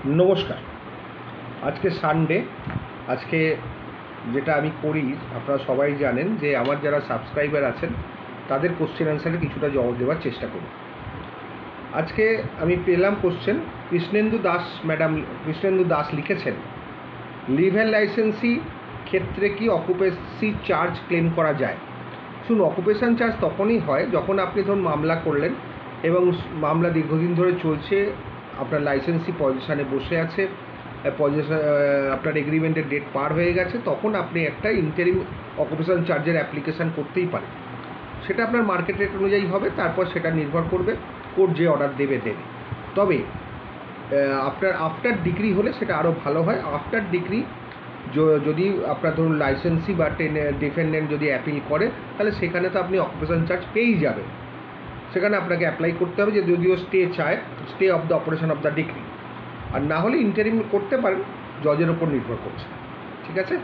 নমস্কার। আজকে সানডে। আজকে যেটা আমি করি আপনারা সবাই জানেন যে আমার যারা সাবস্ক্রাইবার আছেন তাদের কোশ্চেন অ্যান্সারে কিছুটা জবাব দেওয়ার চেষ্টা করি। আজকে আমি পেলাম কোশ্চেন, কৃষ্ণেন্দু দাস লিখেছেন, লিভেল লাইসেন্সি ক্ষেত্রে কি অকুপেন্সি চার্জ ক্লেম করা যায়? শুনুন, অকুপেশন চার্জ তখনই হয় যখন আপনি ধরুন মামলা করলেন এবং মামলা দীর্ঘদিন ধরে চলছে, আপনার লাইসেন্সি পজিশানে বসে আছে, আপনার এগ্রিমেন্টের ডেট পার হয়ে গেছে, তখন আপনি একটা ইন্টারিম অকুপেশন চার্জের অ্যাপ্লিকেশান করতেই পারেন। সেটা আপনার মার্কেট রেট অনুযায়ী হবে, তারপর সেটা নির্ভর করবে কোর্ট যে অর্ডার দেবে। তবে আপনার আফটার ডিগ্রি হলে সেটা আরও ভালো হয়। আফটার ডিগ্রি যদি আপনার ধরুন লাইসেন্সি বা ডিফেন্ডেন্ট যদি অ্যাপিল করে, তাহলে সেখানে তো আপনি অকুপেশন চার্জ পেয়েই যাবেন। সেখানে আপনাকে অ্যাপ্লাই করতে হবে যে যদিও স্টে চায়, stay of the operation of the degree, আর না হলে ইন্টারিম করতে পারেন, জজের ওপর নির্ভর করছে। ঠিক আছে।